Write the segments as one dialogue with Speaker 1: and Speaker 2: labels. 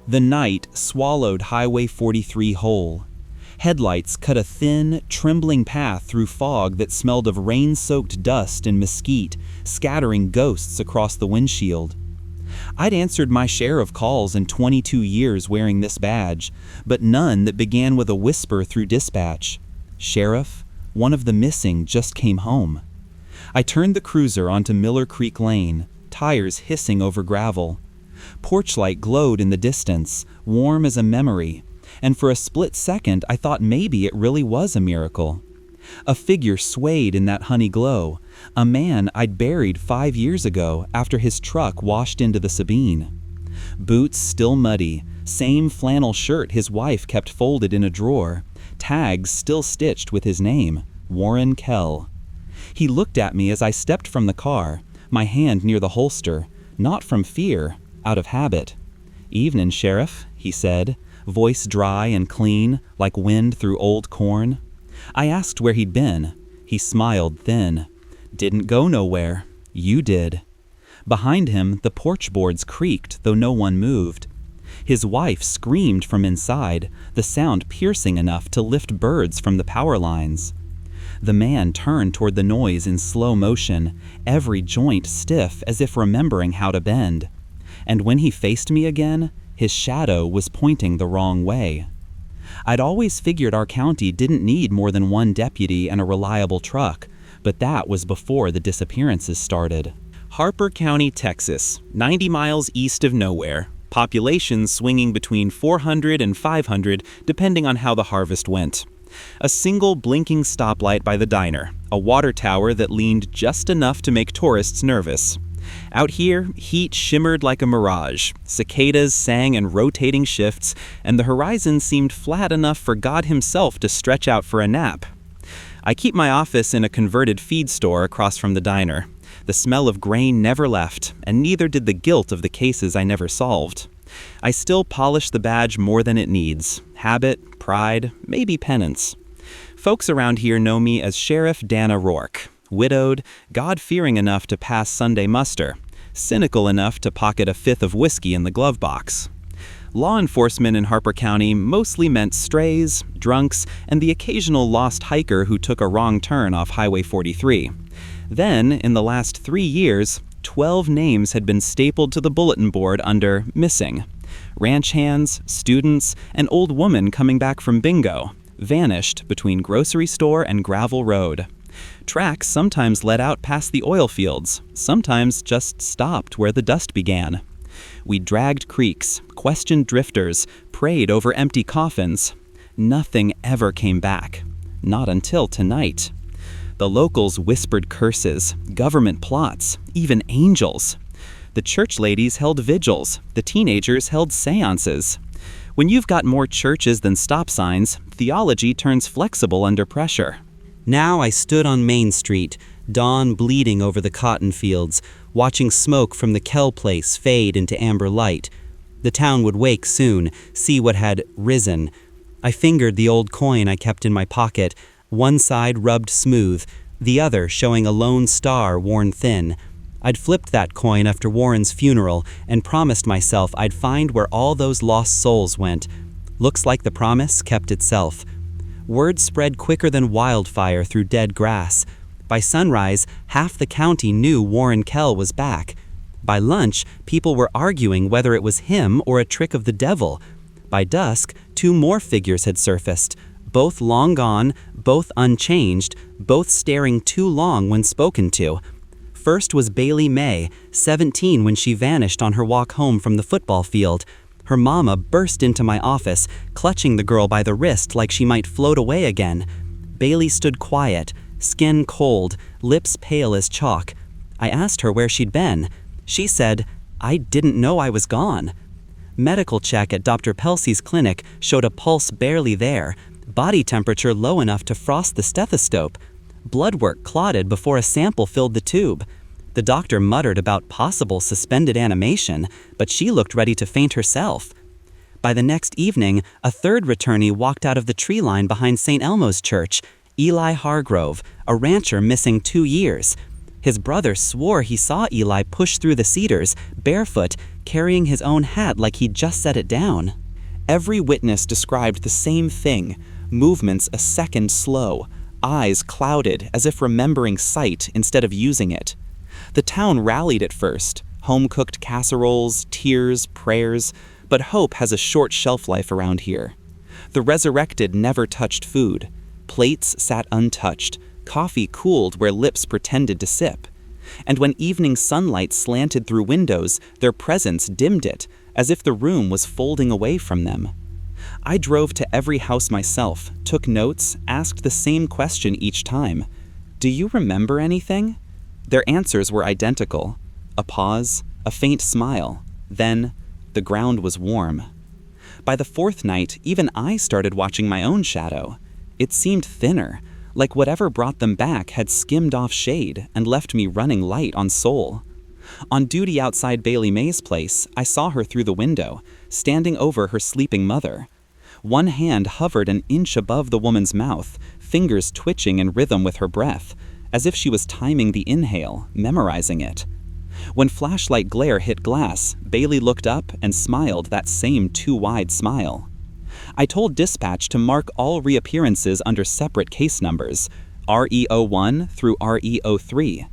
Speaker 1: The night swallowed Highway 43 whole. Headlights cut a thin, trembling path through fog that smelled of rain-soaked dust and mesquite, scattering ghosts across the windshield. I'd answered my share of calls in 22 years wearing this badge, but none that began with a whisper through dispatch. "Sheriff, one of the missing just came home." I turned the cruiser onto Miller Creek Lane, tires hissing over gravel. Porch light glowed in the distance, warm as a memory, and for a split second I thought maybe it really was a miracle. A figure swayed in that honey glow, a man I'd buried 5 years ago after his truck washed into the Sabine. Boots still muddy, same flannel shirt his wife kept folded in a drawer, tags still stitched with his name, Warren Kell. He looked at me as I stepped from the car, my hand near the holster, not from fear, out of habit. "Evenin', Sheriff," he said, voice dry and clean, like wind through old corn. I asked where he'd been. He smiled thin. "Didn't go nowhere. You did." Behind him, the porch boards creaked, though no one moved. His wife screamed from inside, the sound piercing enough to lift birds from the power lines. The man turned toward the noise in slow motion, every joint stiff as if remembering how to bend. And when he faced me again, his shadow was pointing the wrong way. I'd always figured our county didn't need more than one deputy and a reliable truck, but that was before the disappearances started. Harper County, Texas, 90 miles east of nowhere. Population swinging between 400 and 500 depending on how the harvest went. A single blinking stoplight by the diner, a water tower that leaned just enough to make tourists nervous. Out here, heat shimmered like a mirage, cicadas sang in rotating shifts, and the horizon seemed flat enough for God himself to stretch out for a nap. I keep my office in a converted feed store across from the diner. The smell of grain never left, and neither did the guilt of the cases I never solved. I still polish the badge more than it needs. Habit, pride, maybe penance. Folks around here know me as Sheriff Dana Rourke. Widowed, God-fearing enough to pass Sunday muster, cynical enough to pocket a fifth of whiskey in the glove box. Law enforcement in Harper County mostly meant strays, drunks, and the occasional lost hiker who took a wrong turn off Highway 43. Then, in the last 3 years, 12 names had been stapled to the bulletin board under missing. Ranch hands, students, an old woman coming back from bingo, vanished between grocery store and gravel road. Tracks sometimes led out past the oil fields, sometimes just stopped where the dust began. We dragged creeks, questioned drifters, prayed over empty coffins. Nothing ever came back. Not until tonight. The locals whispered curses, government plots, even angels. The church ladies held vigils, the teenagers held seances. When you've got more churches than stop signs, theology turns flexible under pressure. Now I stood on Main Street, dawn bleeding over the cotton fields, watching smoke from the Kell place fade into amber light. The town would wake soon, see what had risen. I fingered the old coin I kept in my pocket, one side rubbed smooth, the other showing a lone star worn thin. I'd flipped that coin after Warren's funeral and promised myself I'd find where all those lost souls went. Looks like the promise kept itself. Word spread quicker than wildfire through dead grass. By sunrise, half the county knew Warren Kell was back. By lunch, people were arguing whether it was him or a trick of the devil. By dusk, 2 more figures had surfaced, both long gone, both unchanged, both staring too long when spoken to. First was Bailey May, 17 when she vanished on her walk home from the football field. Her mama burst into my office, clutching the girl by the wrist like she might float away again. Bailey stood quiet, skin cold, lips pale as chalk. I asked her where she'd been. She said, "I didn't know I was gone." Medical check at Dr. Pelsey's clinic showed a pulse barely there, body temperature low enough to frost the stethoscope. Blood work clotted before a sample filled the tube. The doctor muttered about possible suspended animation, but she looked ready to faint herself. By the next evening, a third returnee walked out of the tree line behind St. Elmo's Church, Eli Hargrove, a rancher missing 2 years.
Speaker 2: His brother swore he saw Eli push through the cedars, barefoot, carrying his own hat like he'd just set it down.
Speaker 1: Every witness described the same thing, movements a second slow, eyes clouded as if remembering sight instead of using it. The town rallied at first, home-cooked casseroles, tears, prayers, but hope has a short shelf life around here. The resurrected never touched food. Plates sat untouched, coffee cooled where lips pretended to sip. And when evening sunlight slanted through windows, their presence dimmed it, as if the room was folding away from them. I drove to every house myself, took notes, asked the same question each time. "Do you remember anything?" Their answers were identical. A pause, a faint smile. Then, the ground was warm. By the fourth night, even I started watching my own shadow. It seemed thinner, like whatever brought them back had skimmed off shade and left me running light on soul. On duty outside Bailey May's place, I saw her through the window, standing over her sleeping mother. One hand hovered an inch above the woman's mouth, fingers twitching in rhythm with her breath, as if she was timing the inhale, memorizing it. When flashlight glare hit glass, Bailey looked up and smiled that same too-wide smile. I told dispatch to mark all reappearances under separate case numbers, RE01 through RE03.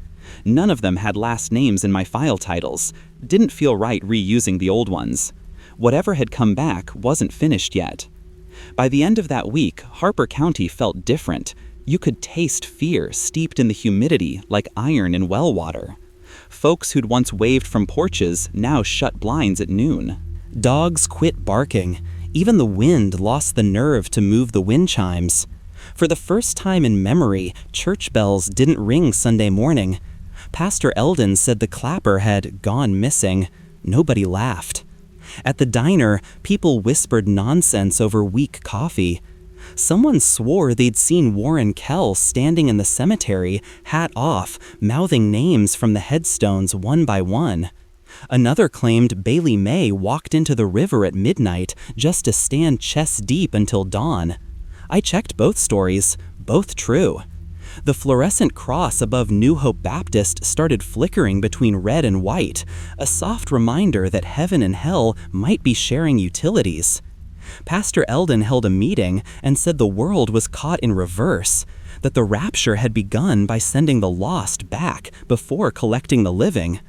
Speaker 1: None of them had last names in my file titles. Didn't feel right reusing the old ones. Whatever had come back wasn't finished yet. By the end of that week, Harper County felt different. You could taste fear steeped in the humidity like iron in well water. Folks who'd once waved from porches now shut blinds at noon. Dogs quit barking. Even the wind lost the nerve to move the wind chimes. For the first time in memory, church bells didn't ring Sunday morning. Pastor Eldon said the clapper had gone missing. Nobody laughed. At the diner, people whispered nonsense over weak coffee. Someone swore they'd seen Warren Kell standing in the cemetery, hat off, mouthing names from the headstones one by one. Another claimed Bailey May walked into the river at midnight just to stand chest deep until dawn. I checked both stories, both true. The fluorescent cross above New Hope Baptist started flickering between red and white, a soft reminder that heaven and hell might be sharing utilities. Pastor Eldon held a meeting and said the world was caught in reverse, that the rapture had begun by sending the lost back before collecting the living.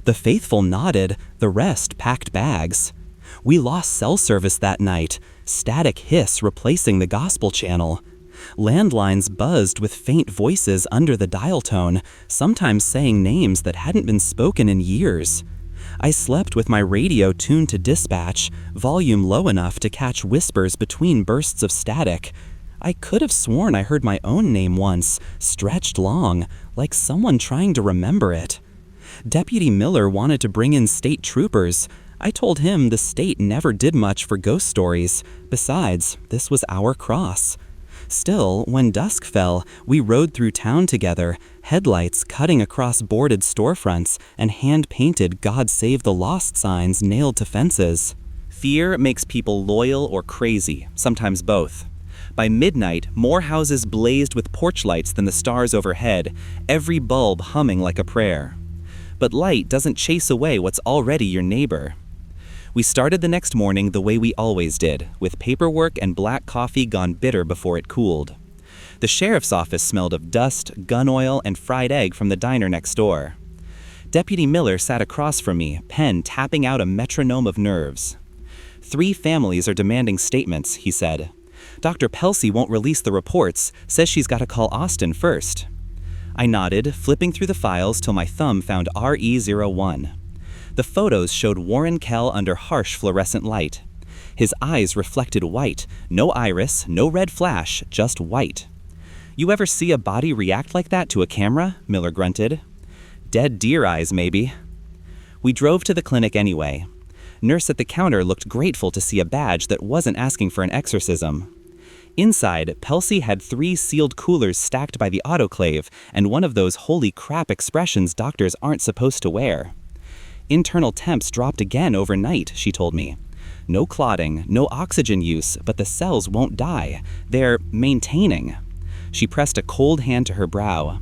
Speaker 1: The faithful nodded, the rest packed bags. We lost cell service that night, static hiss replacing the gospel channel. Landlines buzzed with faint voices under the dial tone, sometimes saying names that hadn't been spoken in years. I slept with my radio tuned to dispatch, volume low enough to catch whispers between bursts of static. I could have sworn I heard my own name once, stretched long, like someone trying to remember it. Deputy Miller wanted to bring in state troopers. I told him the state never did much for ghost stories. Besides, this was our cross. Still, when dusk fell, we rode through town together, headlights cutting across boarded storefronts and hand-painted God Save the Lost signs nailed to fences. Fear makes people loyal or crazy, sometimes both. By midnight, more houses blazed with porch lights than the stars overhead, every bulb humming like a prayer. But light doesn't chase away what's already your neighbor. We started the next morning the way we always did, with paperwork and black coffee gone bitter before it cooled. The sheriff's office smelled of dust, gun oil, and fried egg from the diner next door. Deputy Miller sat across from me, pen tapping out a metronome of nerves. 3 families are demanding statements, he said. Dr. Pelsey won't release the reports, says she's got to call Austin first. I nodded, flipping through the files till my thumb found RE01. The photos showed Warren Kell under harsh fluorescent light. His eyes reflected white, no iris, no red flash, just white. You ever see a body react like that to a camera? Miller grunted. Dead deer eyes, maybe. We drove to the clinic anyway. Nurse at the counter looked grateful to see a badge that wasn't asking for an exorcism. Inside, Pelsey had 3 sealed coolers stacked by the autoclave and one of those holy crap expressions doctors aren't supposed to wear. Internal temps dropped again overnight, she told me. No clotting, no oxygen use, but the cells won't die. They're maintaining. She pressed a cold hand to her brow.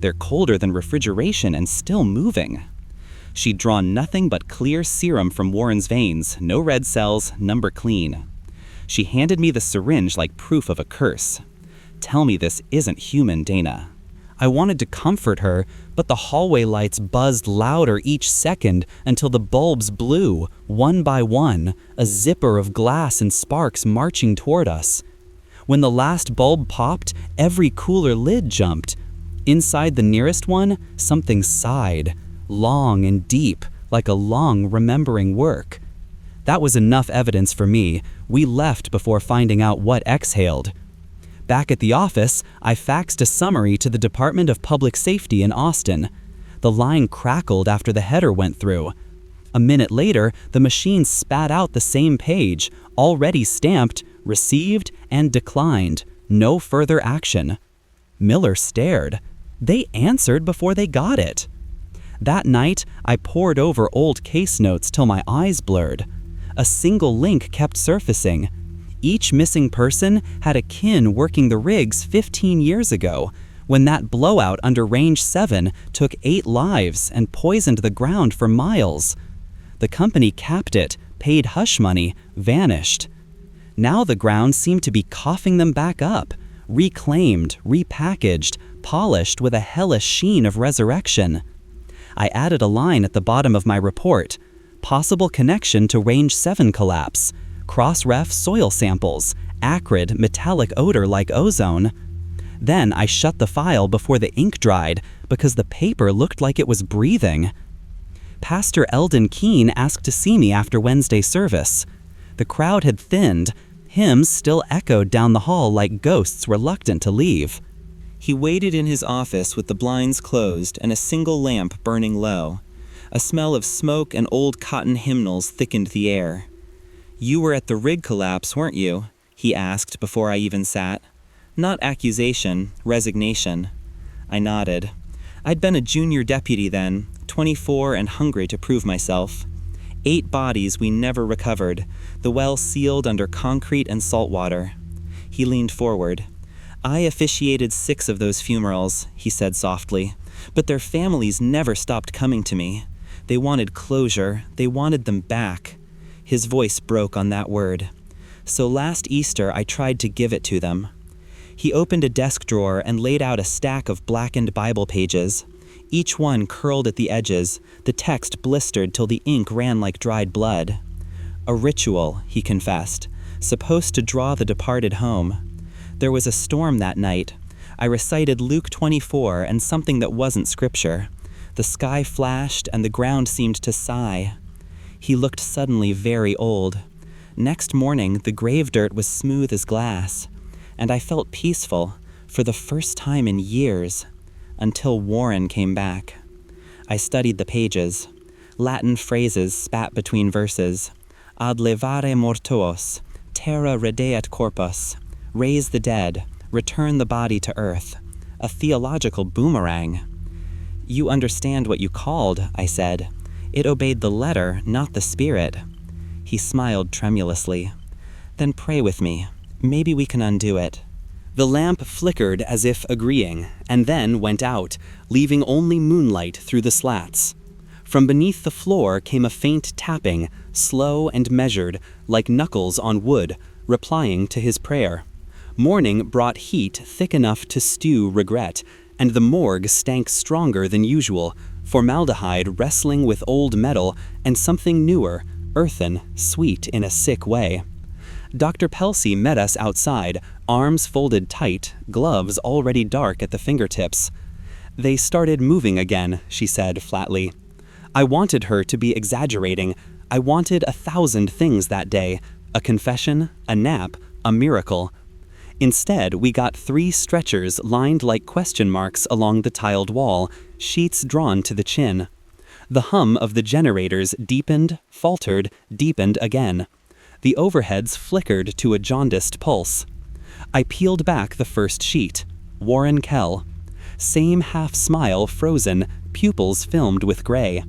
Speaker 2: They're colder than refrigeration and still moving. She'd drawn nothing but clear serum from Warren's veins, no red cells, number clean. She handed me the syringe like proof of a curse. Tell me this isn't human, Dana. I wanted to comfort her, but the hallway lights buzzed louder each second until the bulbs blew, one by one, a zipper of glass and sparks marching toward us. When the last bulb popped, every cooler lid jumped. Inside the nearest one, something sighed, long and deep, like a lung remembering work. That was enough evidence for me. We left before finding out what exhaled. Back at the office, I faxed a summary to the Department of Public Safety in Austin. The line crackled after the header went through. A minute later, the machine spat out the same page, already stamped, received, and declined. No further action. Miller stared. They answered before they got it. That night, I pored over old case notes till my eyes blurred. A single link kept surfacing. Each missing person had a kin working the rigs 15 years ago, when that blowout under Range 7 took 8 lives and poisoned the ground for miles. The company capped it, paid hush money, vanished. Now the ground seemed to be coughing them back up, reclaimed, repackaged, polished with a hellish sheen of resurrection. I added a line at the bottom of my report. Possible connection to Range 7 collapse. Cross-ref soil samples. Acrid, metallic odor like ozone. Then I shut the file before the ink dried because the paper looked like it was breathing. Pastor Eldon Keene asked to see me after Wednesday service. The crowd had thinned. Hymns still echoed down the hall like ghosts reluctant to leave.
Speaker 1: He waited in his office with the blinds closed and a single lamp burning low. A smell of smoke and old cotton hymnals thickened the air. "You were at the rig collapse, weren't you?" he asked before I even sat. Not accusation, resignation. I nodded. I'd been a junior deputy then, 24 and hungry to prove myself. 8 bodies we never recovered, the well sealed under concrete and salt water. He leaned forward. "I officiated 6 of those funerals," he said softly, "but their families never stopped coming to me. They wanted closure. They wanted them back." His voice broke on that word. So last Easter I tried to give it to them. He opened a desk drawer and laid out a stack of blackened Bible pages. Each one curled at the edges, the text blistered till the ink ran like dried blood. "A ritual," he confessed, "supposed to draw the departed home. There was a storm that night. I recited Luke 24 and something that wasn't scripture. The sky flashed and the ground seemed to sigh." He looked suddenly very old. Next morning, the grave dirt was smooth as glass, and I felt peaceful, for the first time in years, until Warren came back. I studied the pages. Latin phrases spat between verses. Ad levare mortuos, terra redeat corpus, raise the dead, return the body to earth. A theological boomerang. "You understand what you called," I said. "It obeyed the letter, not the spirit." He smiled tremulously. "Then pray with me. Maybe we can undo it." The lamp flickered as if agreeing, and then went out, leaving only moonlight through the slats. From beneath the floor came a faint tapping, slow and measured, like knuckles on wood, replying to his prayer. Morning brought heat thick enough to stew regret, and the morgue stank stronger than usual, formaldehyde wrestling with old metal and something newer, earthen, sweet in a sick way. Dr. Pelsey met us outside, arms folded tight, gloves already dark at the fingertips. "They started moving again," she said flatly. I wanted her to be exaggerating. I wanted 1,000 things that day, a confession, a nap, a miracle. Instead, we got 3 stretchers lined like question marks along the tiled wall, sheets drawn to the chin. The hum of the generators deepened, faltered, deepened again. The overheads flickered to a jaundiced pulse. I peeled back the first sheet. Warren Kell. Same half-smile frozen, pupils filmed with gray.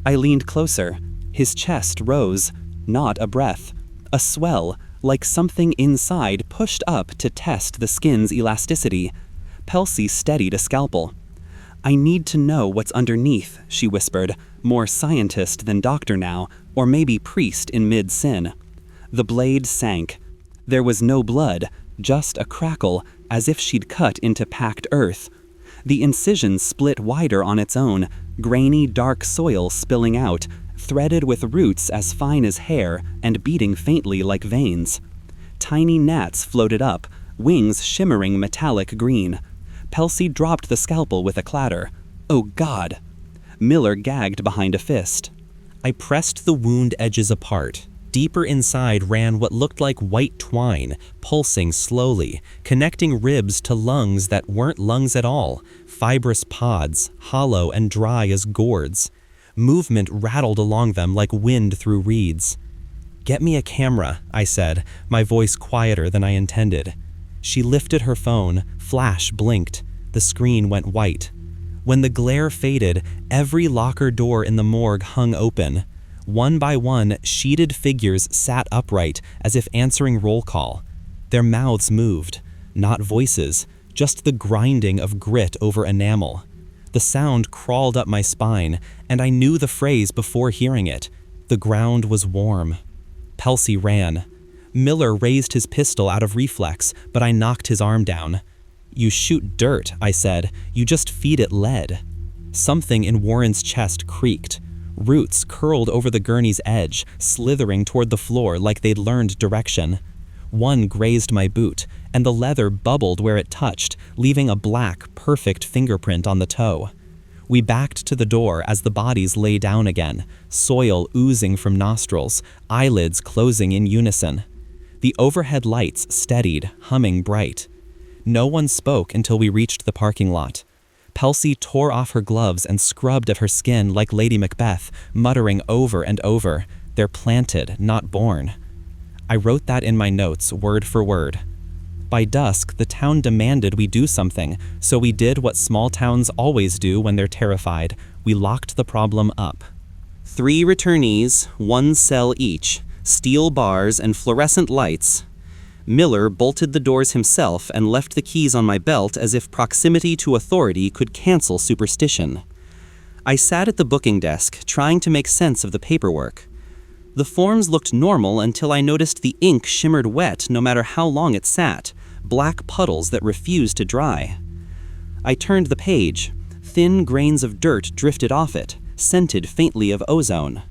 Speaker 1: I leaned closer. His chest rose. Not a breath. A swell, like something inside pushed up to test the skin's elasticity. Pelsey steadied a scalpel.
Speaker 2: "I need to know what's underneath," she whispered, more scientist than doctor now, or maybe priest in mid-sin. The blade sank. There was no blood, just a crackle, as if she'd cut into packed earth. The incision split wider on its own, grainy dark soil spilling out, threaded with roots as fine as hair and beating faintly like veins. Tiny gnats floated up, wings shimmering metallic green. Pelcy dropped the scalpel with a clatter. "Oh God!" Miller gagged behind a fist.
Speaker 1: I pressed the wound edges apart. Deeper inside ran what looked like white twine, pulsing slowly, connecting ribs to lungs that weren't lungs at all, fibrous pods, hollow and dry as gourds. Movement rattled along them like wind through reeds. "Get me a camera," I said, my voice quieter than I intended. She lifted her phone, flash blinked. The screen went white. When the glare faded, every locker door in the morgue hung open. One by one, sheeted figures sat upright as if answering roll call. Their mouths moved, not voices, just the grinding of grit over enamel. The sound crawled up my spine, and I knew the phrase before hearing it. The ground was warm. Pelcy ran. Miller raised his pistol out of reflex, but I knocked his arm down. "You shoot dirt," I said. "You just feed it lead." Something in Warren's chest creaked. Roots curled over the gurney's edge, slithering toward the floor like they'd learned direction. One grazed my boot, and the leather bubbled where it touched, leaving a black, perfect fingerprint on the toe. We backed to the door as the bodies lay down again, soil oozing from nostrils, eyelids closing in unison. The overhead lights steadied, humming bright. No one spoke until we reached the parking lot. Pelcy tore off her gloves and scrubbed at her skin like Lady Macbeth, muttering over and over, "They're planted, not born." I wrote that in my notes, word for word. By dusk, the town demanded we do something, so we did what small towns always do when they're terrified. We locked the problem up.
Speaker 2: 3 returnees, 1 cell each, steel bars and fluorescent lights. Miller bolted the doors himself and left the keys on my belt as if proximity to authority could cancel superstition. I sat at the booking desk, trying to make sense of the paperwork. The forms looked normal until I noticed the ink shimmered wet no matter how long it sat, black puddles that refused to dry. I turned the page. Thin grains of dirt drifted off it, scented faintly of ozone.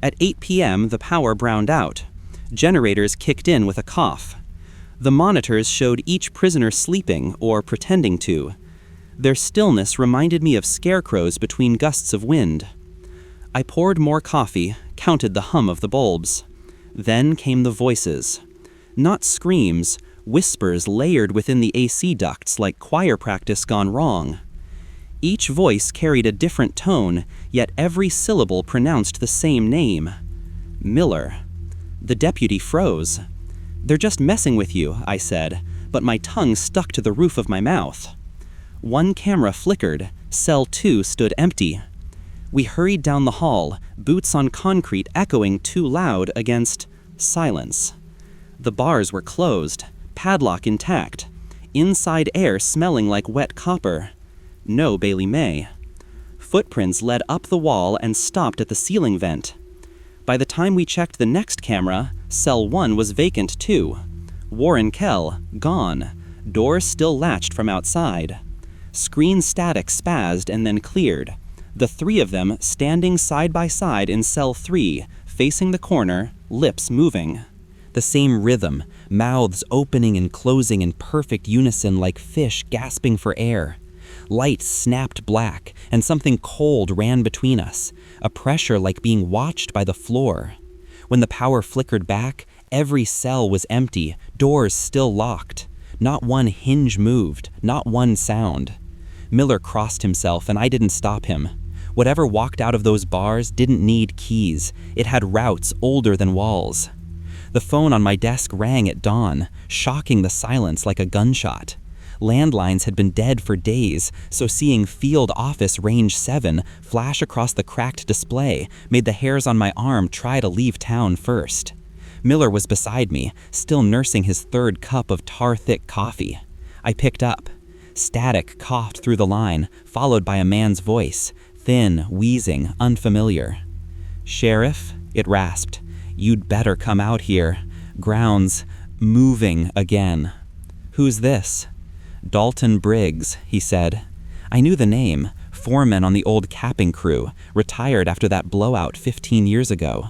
Speaker 2: At 8 p.m., the power browned out. Generators kicked in with a cough. The monitors showed each prisoner sleeping or pretending to. Their stillness reminded me of scarecrows between gusts of wind. I poured more coffee, counted the hum of the bulbs. Then came the voices. Not screams, whispers layered within the AC ducts like choir practice gone wrong. Each voice carried a different tone, yet every syllable pronounced the same name. Miller. The deputy froze. "They're just messing with you," I said, but my tongue stuck to the roof of my mouth. One camera flickered. Cell 2 stood empty. We hurried down the hall, boots on concrete echoing too loud against silence. The bars were closed, padlock intact, inside air smelling like wet copper. No Bailey May. Footprints led up the wall and stopped at the ceiling vent. By the time we checked the next camera, cell 1 was vacant too. Warren Kell, gone. Door still latched from outside. Screen static spazzed and then cleared. The 3 of them standing side by side in cell 3, facing the corner, lips moving. The same rhythm, mouths opening and closing in perfect unison like fish gasping for air. Light snapped black, and something cold ran between us, a pressure like being watched by the floor. When the power flickered back, every cell was empty, doors still locked. Not one hinge moved, not one sound. Miller crossed himself, and I didn't stop him. Whatever walked out of those bars didn't need keys. It had routes older than walls. The phone on my desk rang at dawn, shocking the silence like a gunshot. Landlines had been dead for days, so seeing Field Office Range 7 flash across the cracked display made the hairs on my arm try to leave town first. Miller was beside me, still nursing his 3rd cup of tar-thick coffee. I picked up. Static coughed through the line, followed by a man's voice, thin, wheezing, unfamiliar. "Sheriff," it rasped, "you'd better come out here. Ground's moving again." "Who's this?" "Dalton Briggs," he said. I knew the name, foreman on the old capping crew, retired after that blowout 15 years ago.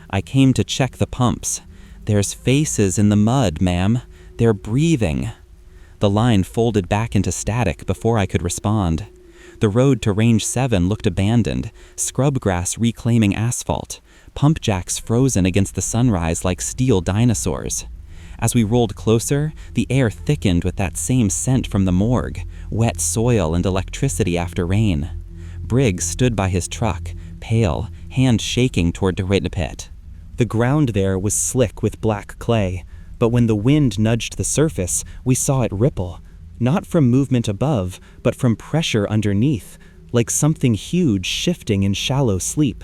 Speaker 2: "I came to check the pumps. There's faces in the mud, ma'am. They're breathing." The line folded back into static before I could respond. The road to Range 7 looked abandoned, scrub grass reclaiming asphalt, pump jacks frozen against the sunrise like steel dinosaurs. As we rolled closer, the air thickened with that same scent from the morgue, wet soil and electricity after rain. Briggs stood by his truck, pale, hand shaking toward the pit. The ground there was slick with black clay, but when the wind nudged the surface, we saw it ripple, not from movement above, but from pressure underneath, like something huge shifting in shallow sleep.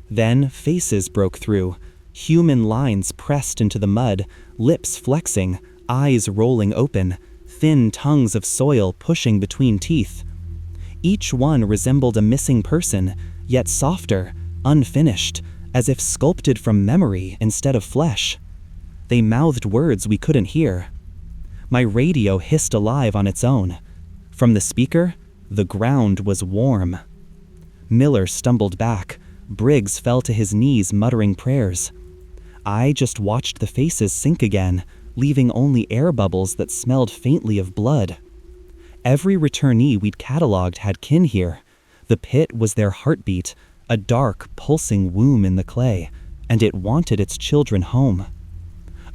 Speaker 2: Then faces broke through, human lines pressed into the mud, lips flexing, eyes rolling open, thin tongues of soil pushing between teeth. Each one resembled a missing person, yet softer, unfinished, as if sculpted from memory instead of flesh. They mouthed words we couldn't hear. My radio hissed alive on its own. From the speaker, the ground was warm. Miller stumbled back. Briggs fell to his knees muttering prayers. I just watched the faces sink again, leaving only air bubbles that smelled faintly of blood. Every returnee we'd cataloged had kin here. The pit was their heartbeat, a dark, pulsing womb in the clay, and it wanted its children home.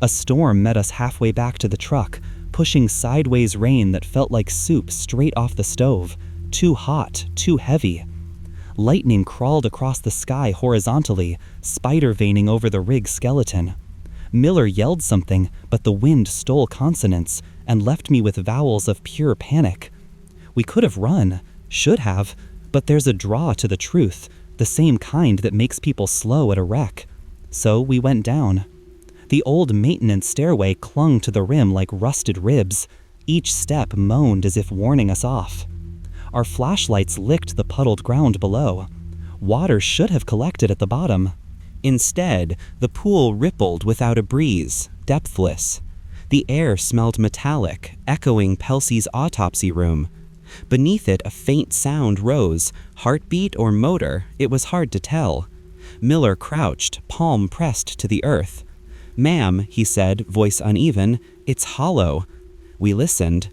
Speaker 2: A storm met us halfway back to the truck, pushing sideways rain that felt like soup straight off the stove, too hot, too heavy. Lightning crawled across the sky horizontally, spider-veining over the rig skeleton. Miller yelled something, but the wind stole consonants and left me with vowels of pure panic. We could have run, should have, but there's a draw to the truth, the same kind that makes people slow at a wreck. So we went down. The old maintenance stairway clung to the rim like rusted ribs. Each step moaned as if warning us off. Our flashlights licked the puddled ground below. Water should have collected at the bottom. Instead, the pool rippled without a breeze, depthless. The air smelled metallic, echoing Pelsey's autopsy room. Beneath it, a faint sound rose, heartbeat or motor, it was hard to tell. Miller crouched, palm pressed to the earth. "Ma'am," he said, voice uneven, "it's hollow." We listened.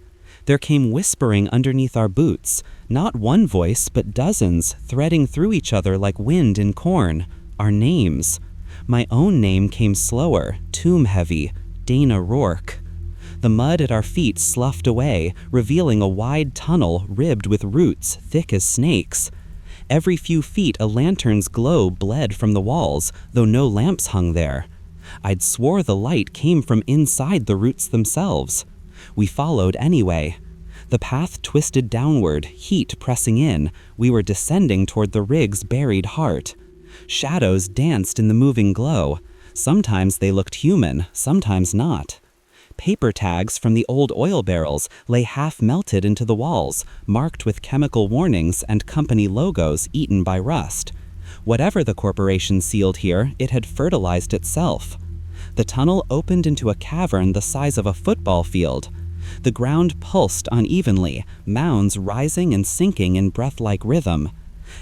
Speaker 2: There came whispering underneath our boots, not one voice, but dozens, threading through each other like wind in corn. Our names. My own name came slower, tomb-heavy, Dana Rourke. The mud at our feet sloughed away, revealing a wide tunnel ribbed with roots thick as snakes. Every few feet a lantern's glow bled from the walls, though no lamps hung there. I'd swore the light came from inside the roots themselves. We followed anyway. The path twisted downward, heat pressing in. We were descending toward the rig's buried heart. Shadows danced in the moving glow. Sometimes they looked human, sometimes not. Paper tags from the old oil barrels lay half melted into the walls, marked with chemical warnings and company logos eaten by rust. Whatever the corporation sealed here, it had fertilized itself. The tunnel opened into a cavern the size of a football field. The ground pulsed unevenly, mounds rising and sinking in breath-like rhythm.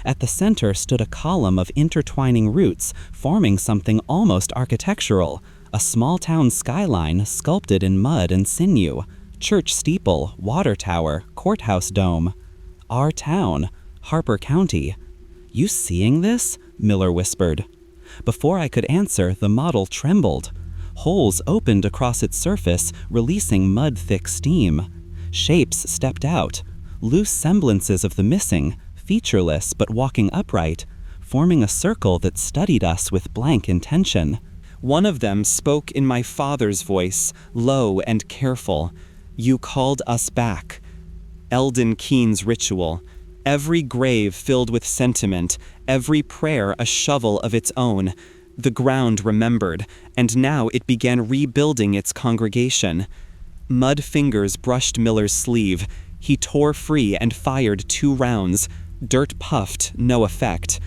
Speaker 2: At the center stood a column of intertwining roots, forming something almost architectural, a small-town skyline sculpted in mud and sinew, church steeple, water tower, courthouse dome. Our town, Harper County. "You seeing this?" Miller whispered. Before I could answer, the model trembled. Holes opened across its surface, releasing mud-thick steam. Shapes stepped out, loose semblances of the missing, featureless but walking upright, forming a circle that studied us with blank intention. One of them spoke in my father's voice, low and careful. "You called us back." Eldon Keene's ritual. Every grave filled with sentiment, every prayer a shovel of its own. The ground remembered, and now it began rebuilding its congregation. Mud fingers brushed Miller's sleeve.
Speaker 1: He tore free and fired 2 rounds. Dirt puffed, no effect.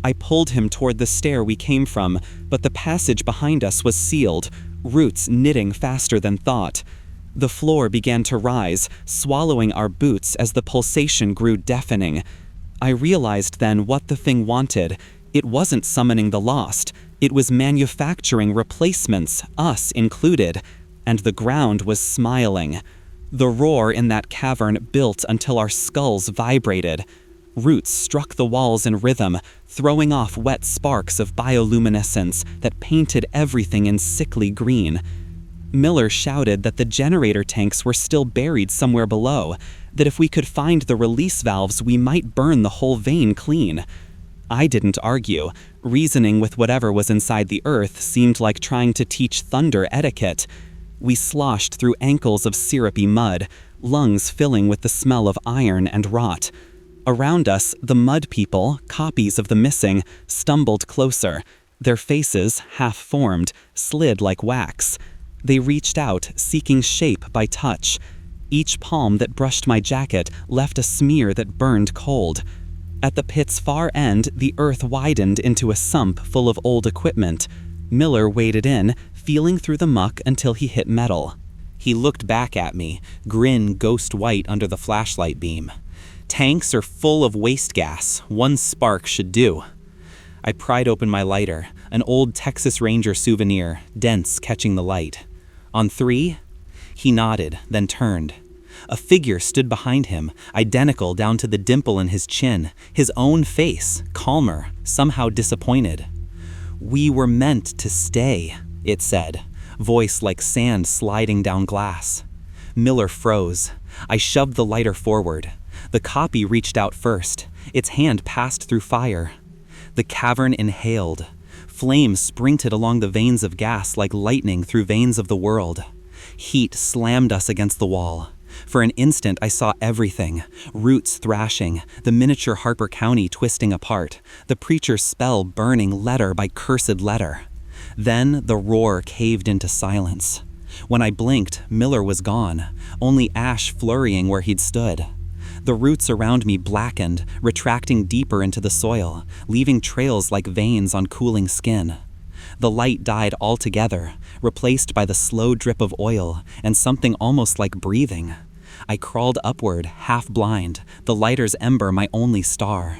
Speaker 1: I pulled him toward the stair we came from, but the passage behind us was sealed, roots knitting faster than thought. The floor began to rise, swallowing our boots as the pulsation grew deafening. I realized then what the thing wanted. It wasn't summoning the lost. It was manufacturing replacements, us included. And the ground was smiling. The roar in that cavern built until our skulls vibrated. Roots struck the walls in rhythm, throwing off wet sparks of bioluminescence that painted everything in sickly green. Miller shouted that the generator tanks were still buried somewhere below, that if we could find the release valves we might burn the whole vein clean. I didn't argue. Reasoning with whatever was inside the earth seemed like trying to teach thunder etiquette. We sloshed through ankles of syrupy mud, lungs filling with the smell of iron and rot. Around us, the mud people, copies of the missing, stumbled closer. Their faces, half-formed, slid like wax. They reached out, seeking shape by touch. Each palm that brushed my jacket left a smear that burned cold. At the pit's far end, the earth widened into a sump full of old equipment. Miller waded in, feeling through the muck until he hit metal. He looked back at me, grin ghost white under the flashlight beam. Tanks are full of waste gas. 1 spark should do. I pried open my lighter, an old Texas Ranger souvenir, dense, catching the light. On 3, he nodded, then turned. A figure stood behind him, identical down to the dimple in his chin, his own face, calmer, somehow disappointed. "We were meant to stay," it said, voice like sand sliding down glass. Miller froze. I shoved the lighter forward. The copy reached out first. Its hand passed through fire. The cavern inhaled. Flames sprinted along the veins of gas like lightning through veins of the world. Heat slammed us against the wall. For an instant I saw everything. Roots thrashing, the miniature Harper County twisting apart, the preacher's spell burning letter by cursed letter. Then the roar caved into silence. When I blinked, Miller was gone, only ash flurrying where he'd stood. The roots around me blackened, retracting deeper into the soil, leaving trails like veins on cooling skin. The light died altogether, replaced by the slow drip of oil and something almost like breathing. I crawled upward, half blind, the lighter's ember my only star.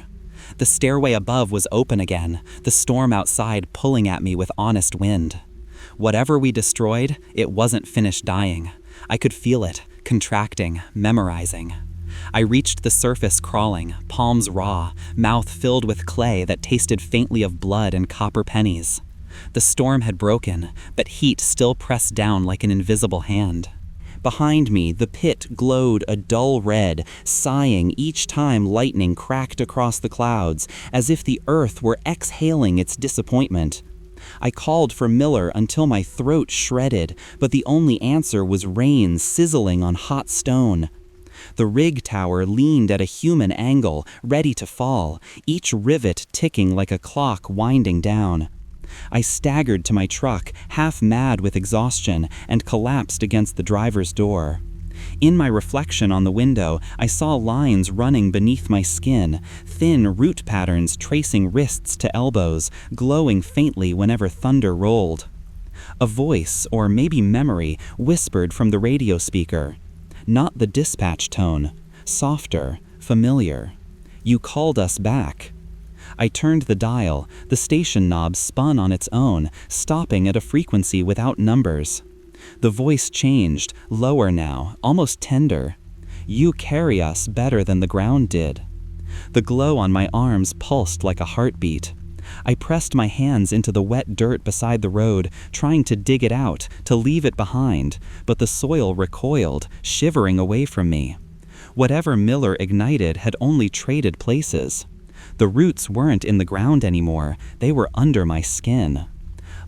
Speaker 1: The stairway above was open again, the storm outside pulling at me with honest wind. Whatever we destroyed, it wasn't finished dying. I could feel it, contracting, memorizing. I reached the surface crawling, palms raw, mouth filled with clay that tasted faintly of blood and copper pennies. The storm had broken, but heat still pressed down like an invisible hand. Behind me, the pit glowed a dull red, sighing each time lightning cracked across the clouds, as if the earth were exhaling its disappointment. I called for Miller until my throat shredded, but the only answer was rain sizzling on hot stone. The rig tower leaned at a human angle, ready to fall, each rivet ticking like a clock winding down. I staggered to my truck, half mad with exhaustion, and collapsed against the driver's door. In my reflection on the window, I saw lines running beneath my skin, thin root patterns tracing wrists to elbows, glowing faintly whenever thunder rolled. A voice, or maybe memory, whispered from the radio speaker. Not the dispatch tone, softer, familiar. "You called us back." I turned the dial. The station knob spun on its own, stopping at a frequency without numbers. The voice changed, lower now, almost tender. "You carry us better than the ground did." The glow on my arms pulsed like a heartbeat. I pressed my hands into the wet dirt beside the road, trying to dig it out, to leave it behind, but the soil recoiled, shivering away from me. Whatever Miller ignited had only traded places. The roots weren't in the ground anymore, they were under my skin.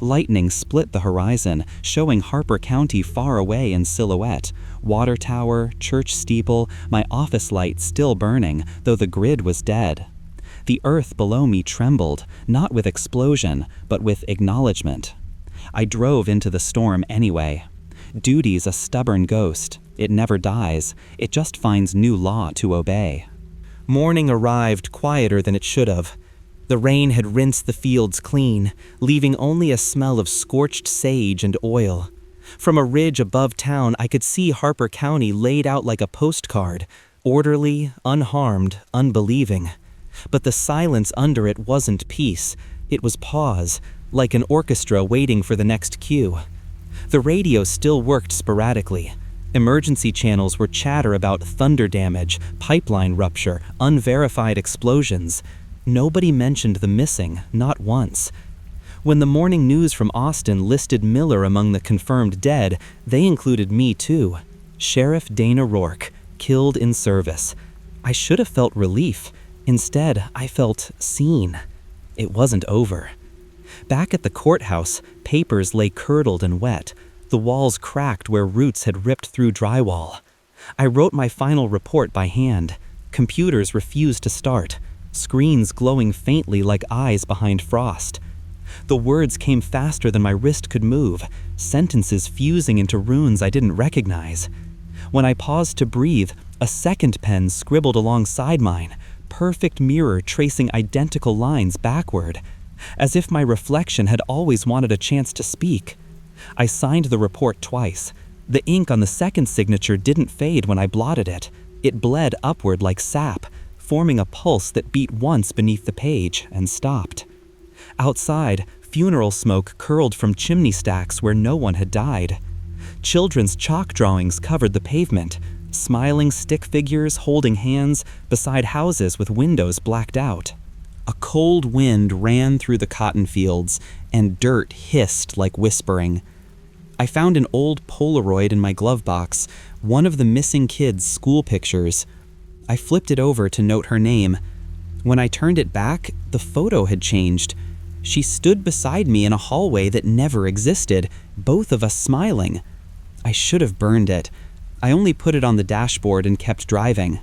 Speaker 1: Lightning split the horizon, showing Harper County far away in silhouette, water tower, church steeple, my office light still burning, though the grid was dead. The earth below me trembled, not with explosion, but with acknowledgement. I drove into the storm anyway. Duty's a stubborn ghost.
Speaker 2: It never dies, it just finds new law to obey.
Speaker 1: Morning arrived quieter than it should have. The rain had rinsed the fields clean, leaving only a smell of scorched sage and oil. From a ridge above town, I could see Harper County laid out like a postcard, orderly, unharmed, unbelieving. But the silence under it wasn't peace. It was pause, like an orchestra waiting for the next cue. The radio still worked sporadically. Emergency channels were chatter about thunder damage, pipeline rupture, unverified explosions. Nobody mentioned the missing, not once. When the morning news from Austin listed Miller among the confirmed dead, they included me too. Sheriff Dana Rourke, killed in service. I should have felt relief. Instead, I felt seen. It wasn't over. Back at the courthouse, papers lay curdled and wet. The walls cracked where roots had ripped through drywall. I wrote my final report by hand. Computers refused to start, screens glowing faintly like eyes behind frost. The words came faster than my wrist could move, sentences fusing into runes I didn't recognize. When I paused to breathe, a second pen scribbled alongside mine, perfect mirror tracing identical lines backward, as if my reflection had always wanted a chance to speak. I signed the report twice. The ink on the second signature didn't fade when I blotted it. It bled upward like sap, forming a pulse that beat once beneath the page and stopped. Outside, funeral smoke curled from chimney stacks where no one had died. Children's chalk drawings covered the pavement, smiling stick figures holding hands beside houses with windows blacked out. A cold wind ran through the cotton fields, and dirt hissed like whispering. I found an old Polaroid in my glove box, one of the missing kids' school pictures. I flipped it over to note her name. When I turned it back, the photo had changed. She stood beside me in a hallway that never existed, both of us smiling. I should have burned it. I only put it on the dashboard and kept driving.